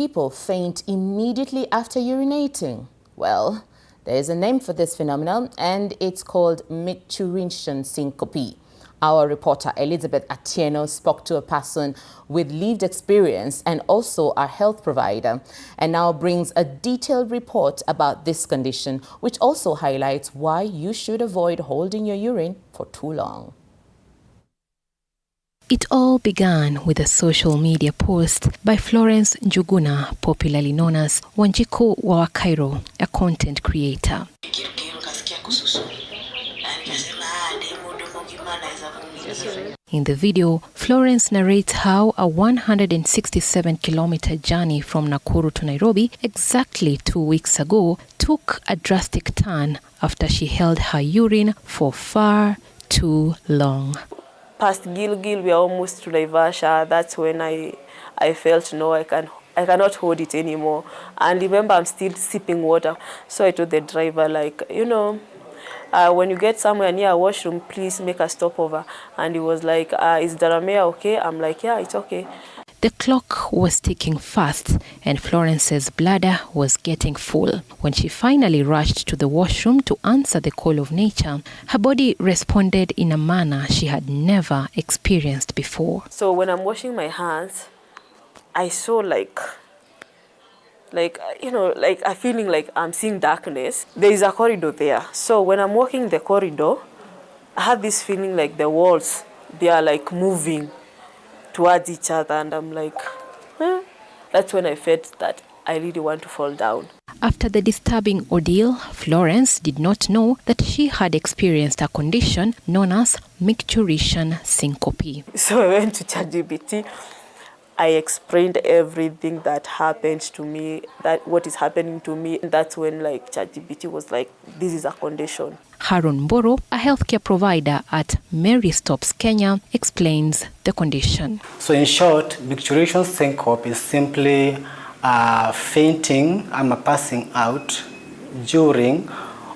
People faint immediately after urinating. Well, there is a name for this phenomenon, and it's called Micturition Syncope. Our reporter Elizabeth Atieno spoke to a person with lived experience and also a health provider, and now brings a detailed report about this condition, which also highlights why you should avoid holding your urine for too long. It all began with a social media post by Florence Njuguna, popularly known as Wanjiku wa Cairo, a content creator. In the video, Florence narrates how a 167-kilometer journey from Nakuru to Nairobi exactly 2 weeks ago took a drastic turn after she held her urine for far too long. Past Gilgil, we are almost to Naivasha. That's when I felt, no, I cannot hold it anymore. And remember, I'm still sipping water. So I told the driver, like, when you get somewhere near a washroom, please make a stopover. And he was like, is Daramea okay? I'm like, yeah, it's okay. The clock was ticking fast, and Florence's bladder was getting full. When she finally rushed to the washroom to answer the call of nature, her body responded in a manner she had never experienced before. So when I'm washing my hands, I saw like a feeling like I'm seeing darkness. There is a corridor there. So when I'm walking the corridor, I have this feeling like the walls, they are like moving towards each other, and I'm like, That's when I felt that I really want to fall down. After the disturbing ordeal, Florence did not know that she had experienced a condition known as Micturition Syncope. So I went to ChatGPT. I explained everything that happened to me, that what is happening to me. That's when ChatGPT was like, this is a condition. Harun Mboro, a healthcare provider at Mary Stops Kenya, explains the condition. So in short, Micturition Syncope is simply fainting and passing out during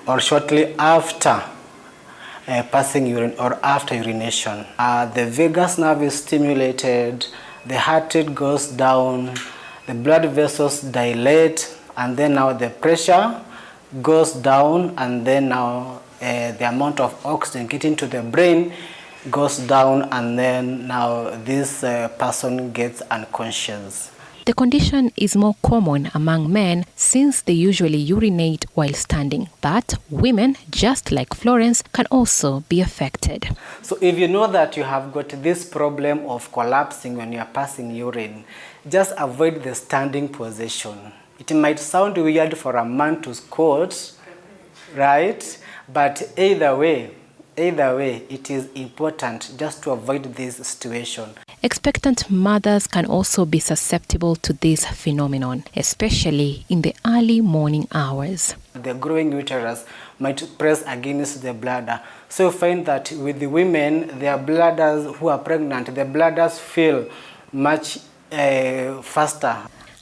or shortly after passing urine or after urination. The vagus nerve is stimulated, the heart rate goes down, the blood vessels dilate, and then now the pressure goes down, and then now the amount of oxygen getting to the brain goes down, and then now this person gets unconscious. The condition is more common among men since they usually urinate while standing, but women, just like Florence, can also be affected. So if you know that you have got this problem of collapsing when you are passing urine, just avoid the standing position. It might sound weird for a man to squat, right? But either way, it is important just to avoid this situation. Expectant mothers can also be susceptible to this phenomenon, especially in the early morning hours. The growing uterus might press against the bladder. So you find that with the women, their bladders who are pregnant, their bladders feel much faster.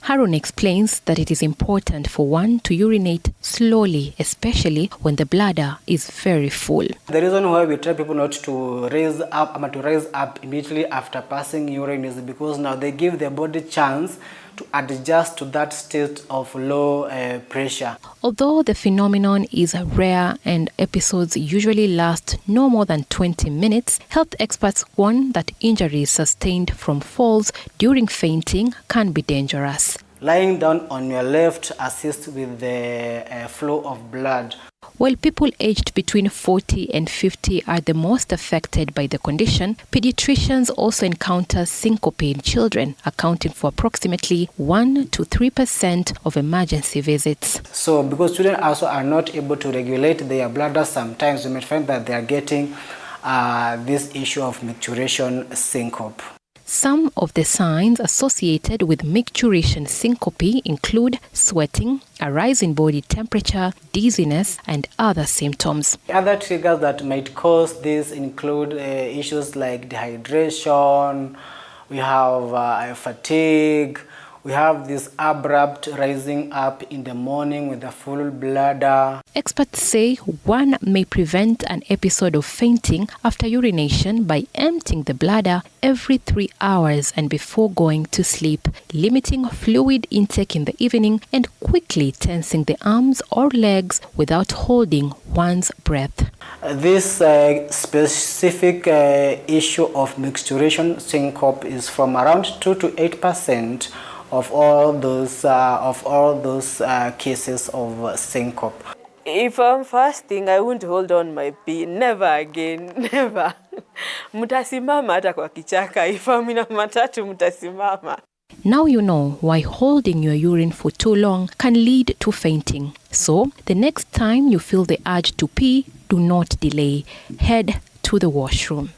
Harun explains that it is important for one to urinate slowly, especially when the bladder is very full. The reason why we tell people not to raise up immediately after passing urine is because now they give their body chance to adjust to that state of low pressure. Although the phenomenon is rare and episodes usually last no more than 20 minutes, health experts warn that injuries sustained from falls during fainting can be dangerous. Lying down on your left assists with the flow of blood. While people aged between 40 and 50 are the most affected by the condition, pediatricians also encounter syncope in children, accounting for approximately 1 to 3% of emergency visits. So because children also are not able to regulate their bladder, sometimes you may find that they are getting this issue of micturition syncope. Some of the signs associated with micturition syncope include sweating, a rise in body temperature, dizziness, and other symptoms. Other triggers that might cause this include issues like dehydration, we have fatigue, We have this abrupt rising up in the morning with a full bladder. Experts say one may prevent an episode of fainting after urination by emptying the bladder every 3 hours and before going to sleep, limiting fluid intake in the evening, and quickly tensing the arms or legs without holding one's breath. This specific issue of micturition syncope is from around 2 to 8% of all those cases of syncope. If I'm fasting, I won't hold on my pee. Never again, never. Mutasimama hata kwa kichaka. If I'm in a matatu, mutasimama. Now you know why holding your urine for too long can lead to fainting. So, the next time you feel the urge to pee, do not delay. Head to the washroom.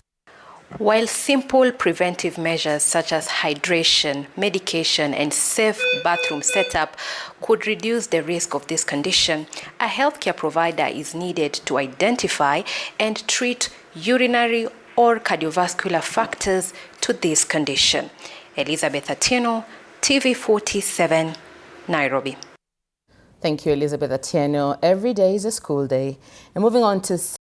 While simple preventive measures such as hydration, medication, and safe bathroom setup could reduce the risk of this condition, a healthcare provider is needed to identify and treat urinary or cardiovascular factors to this condition. Elizabeth Atieno, TV47, Nairobi. Thank you, Elizabeth Atieno. Every day is a school day. And moving on to